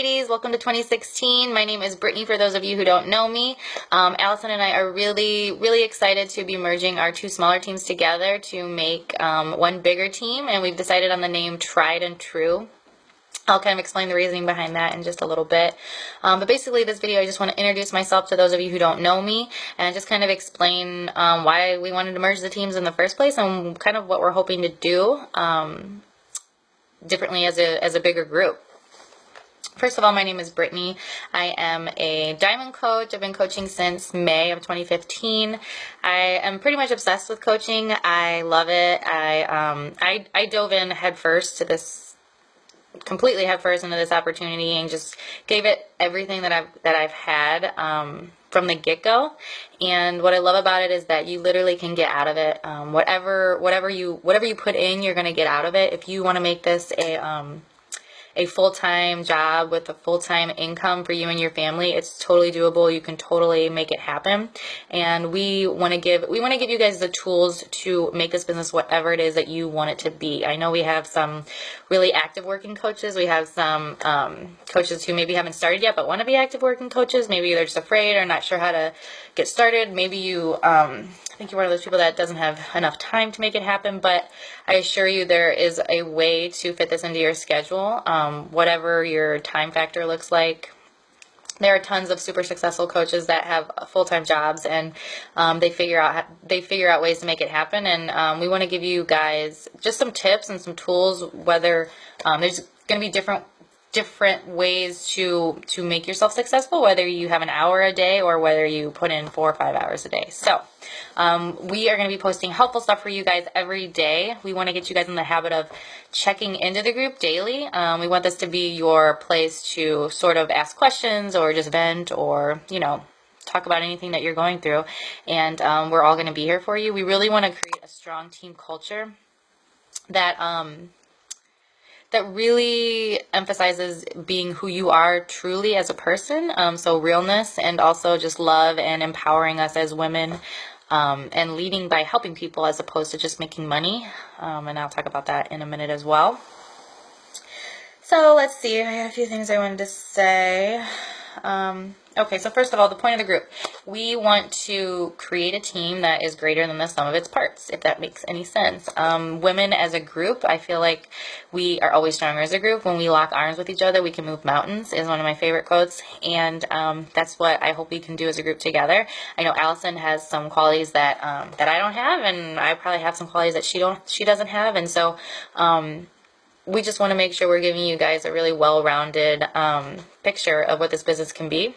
ladies, welcome to 2016. My name is Brittany for those of you who don't know me. Allison and I are really excited to be merging our two smaller teams together to make one bigger team, and we've decided on the name Tried and True. I'll kind of explain the reasoning behind that in just a little bit. But basically this video, I just want to introduce myself to those of you who don't know me and just kind of explain why we wanted to merge the teams in the first place and kind of what we're hoping to do differently as a bigger group. First of all, my name is Brittany. I am a diamond coach. I've been coaching since May of 2015. I am pretty much obsessed with coaching. I love it. I dove in completely headfirst into this opportunity and just gave it everything that I've had from the get-go. And what I love about it is that you literally can get out of it whatever you put in, you're going to get out of it. If you want to make this a full-time job with a full-time income for you and your family, it's totally doable. You can totally make it happen. And we want to give you guys the tools to make this business whatever it is that you want it to be. I know we have some really active working coaches. We have some coaches who maybe haven't started yet but want to be active working coaches. Maybe they're just afraid or not sure how to get started. Maybe you I think you're one of those people that doesn't have enough time to make it happen, but I assure you there is a way to fit this into your schedule, whatever your time factor looks like. There are tons of super successful coaches that have full-time jobs, and they figure out ways to make it happen. And we want to give you guys just some tips and some tools. Whether there's going to be different ways to make yourself successful, whether you have an hour a day or whether you put in 4 or 5 hours a day. So we are going to be posting helpful stuff for you guys every day. We want to get you guys in the habit of checking into the group daily. We want this to be your place to sort of ask questions or just vent or, talk about anything that you're going through. And we're all going to be here for you. We really want to create a strong team culture that really emphasizes being who you are truly as a person. So realness, and also just love and empowering us as women, and leading by helping people as opposed to just making money. And I'll talk about that in a minute as well. So let's see, I had a few things I wanted to say. Okay, so first of all, the point of the group. We want to create a team that is greater than the sum of its parts, if that makes any sense. Women as a group, I feel like we are always stronger as a group. When we lock arms with each other, we can move mountains, is one of my favorite quotes. And that's what I hope we can do as a group together. I know Allison has some qualities that I don't have, and I probably have some qualities that she doesn't have. And so we just want to make sure we're giving you guys a really well-rounded picture of what this business can be.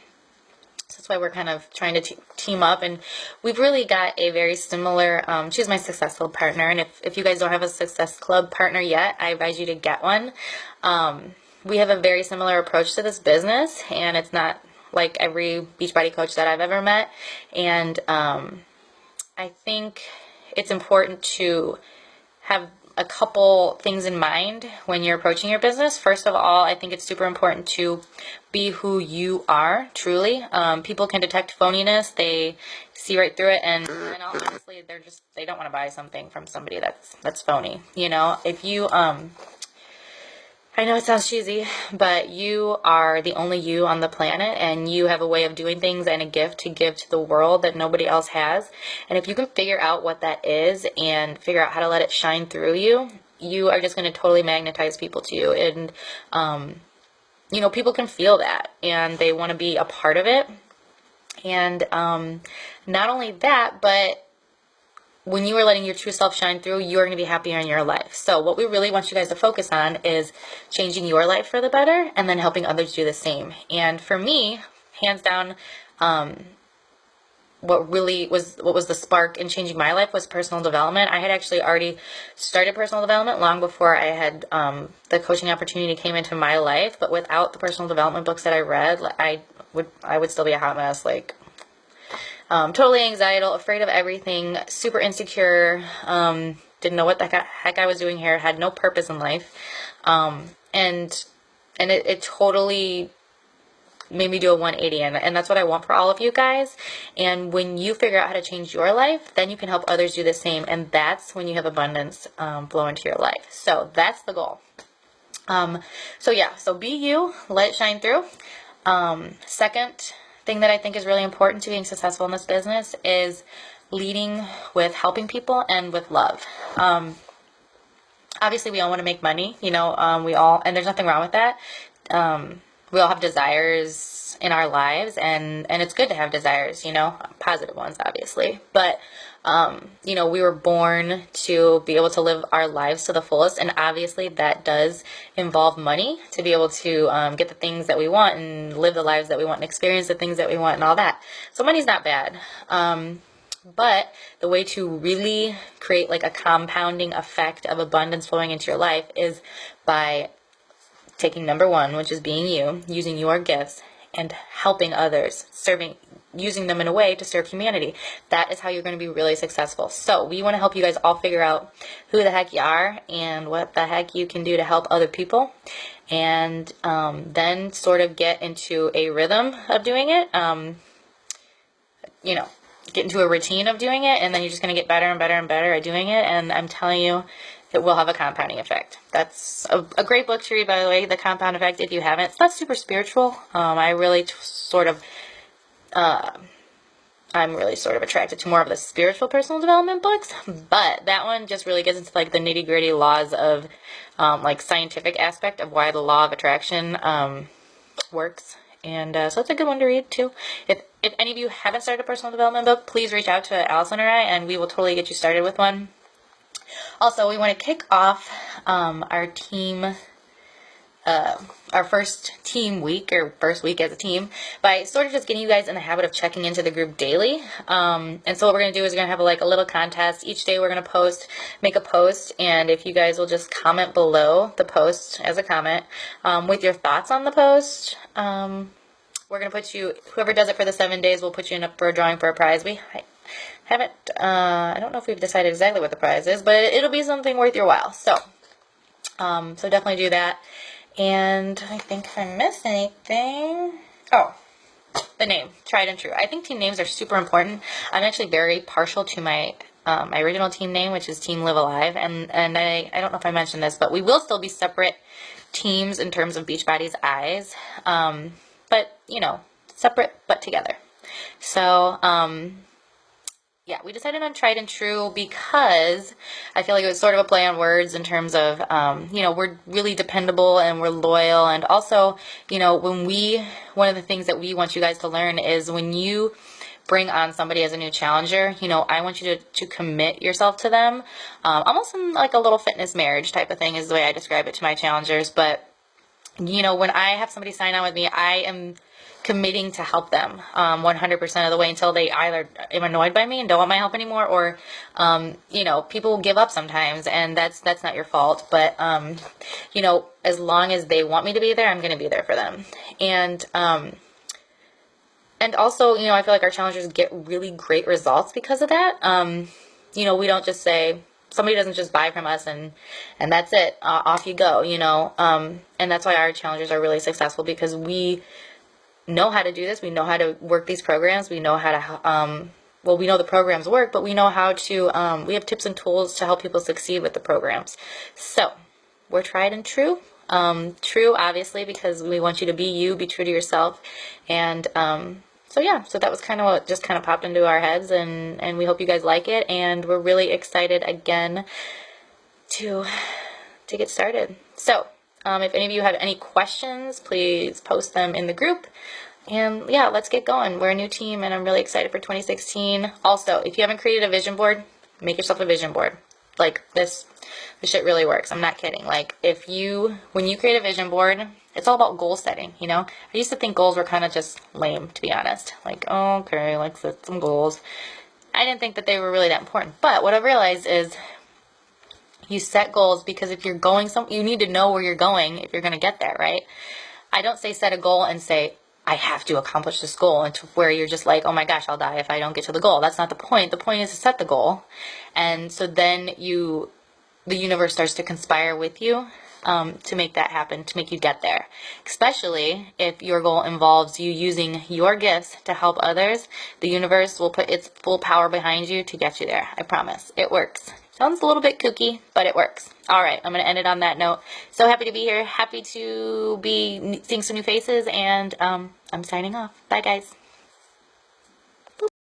So that's why we're kind of trying to team up, and we've really got a very similar, she's my Success Club partner, and if you guys don't have a Success Club partner yet, I advise you to get one. We have a very similar approach to this business, and it's not like every Beachbody coach that I've ever met, and I think it's important to have a couple things in mind when you're approaching your business. First of all, I think it's super important to be who you are truly. People can detect phoniness. They see right through it, and honestly, they don't want to buy something from somebody that's phony. If you I know it sounds cheesy, but you are the only you on the planet, and you have a way of doing things and a gift to give to the world that nobody else has. And if you can figure out what that is and figure out how to let it shine through you, you are just going to totally magnetize people to you. And, people can feel that, and they want to be a part of it. And not only that, but when you are letting your true self shine through, you are going to be happier in your life. So what we really want you guys to focus on is changing your life for the better, and then helping others do the same. And for me, hands down, what was the spark in changing my life was personal development. I had actually already started personal development long before I had the coaching opportunity came into my life. But without the personal development books that I read, I would still be a hot mess. Totally anxietal, afraid of everything, super insecure, didn't know what the heck I was doing here, had no purpose in life, and it totally made me do a 180, and that's what I want for all of you guys. And when you figure out how to change your life, then you can help others do the same, and that's when you have abundance flow into your life. So that's the goal. So yeah, so be you, let it shine through. Second thing that I think is really important to being successful in this business is leading with helping people and with love. Obviously we all want to make money, and there's nothing wrong with that. We all have desires in our lives, and it's good to have desires, positive ones, obviously. But, we were born to be able to live our lives to the fullest, and obviously that does involve money to be able to get the things that we want and live the lives that we want and experience the things that we want and all that. So money's not bad. But the way to really create like a compounding effect of abundance flowing into your life is by taking number one, which is being you, using your gifts and helping others, using them in a way to serve humanity. That is how you're going to be really successful. So we want to help you guys all figure out who the heck you are and what the heck you can do to help other people. And then sort of get into a rhythm of doing it, get into a routine of doing it, and then you're just going to get better and better and better at doing it. And I'm telling you, it will have a compounding effect. That's a great book to read, by the way, The Compound Effect, if you haven't. It's not super spiritual. I'm really sort of attracted to more of the spiritual personal development books, but that one just really gets into like the nitty gritty laws of like scientific aspect of why the law of attraction works. And so it's a good one to read too. If any of you haven't started a personal development book, please reach out to Allison or I, and we will totally get you started with one. Also, we want to kick off our first team week, or first week as a team, by sort of just getting you guys in the habit of checking into the group daily. And so what we're going to do is we're going to have a little contest. Each day we're going to make a post, and if you guys will just comment below the post as a comment with your thoughts on the post, we're going to put you, whoever does it for the 7 days, we'll put you in for a drawing for a prize. I don't know if we've decided exactly what the prize is, but it'll be something worth your while. So definitely do that. And I think if I missed anything, the name, Tried and True. I think team names are super important. I'm actually very partial to my original team name, which is Team Live Alive. And I don't know if I mentioned this, but we will still be separate teams in terms of Beachbody's eyes. But, separate but together. So, yeah, we decided on Tried and True because I feel like it was sort of a play on words in terms of, we're really dependable and we're loyal. And also, one of the things that we want you guys to learn is when you bring on somebody as a new challenger, I want you to commit yourself to them, almost in like a little fitness marriage type of thing is the way I describe it to my challengers. But, when I have somebody sign on with me, I am committing to help them 100% of the way until they either am annoyed by me and don't want my help anymore, or people give up sometimes, and that's not your fault. But as long as they want me to be there, I'm going to be there for them. And also, I feel like our challengers get really great results because of that. We don't just say, somebody doesn't just buy from us and that's it, off you go, and that's why our challengers are really successful, because we know how to do this. We know how to work these programs. We know how to, we know the programs work, but we know how to, we have tips and tools to help people succeed with the programs. So we're tried and true. True, obviously, because we want you to be you, be true to yourself. And, so that was kind of what just kind of popped into our heads, and we hope you guys like it. And we're really excited again to get started. So, if any of you have any questions, please post them in the group. And yeah, let's get going. We're a new team, and I'm really excited for 2016. Also, if you haven't created a vision board, make yourself a vision board. Like this shit really works. I'm not kidding. Like when you create a vision board, it's all about goal setting, I used to think goals were kind of just lame, to be honest. Like, oh, okay, let's set some goals. I didn't think that they were really that important. But what I've realized is you set goals because if you're going you need to know where you're going if you're going to get there, right? I don't say set a goal and say, I have to accomplish this goal, and to where you're just like, oh my gosh, I'll die if I don't get to the goal. That's not the point. The point is to set the goal. And so then the universe starts to conspire with you to make that happen, to make you get there. Especially if your goal involves you using your gifts to help others, the universe will put its full power behind you to get you there. I promise. It works. Sounds a little bit kooky, but it works. All right, I'm going to end it on that note. So happy to be here. Happy to be seeing some new faces, and I'm signing off. Bye, guys.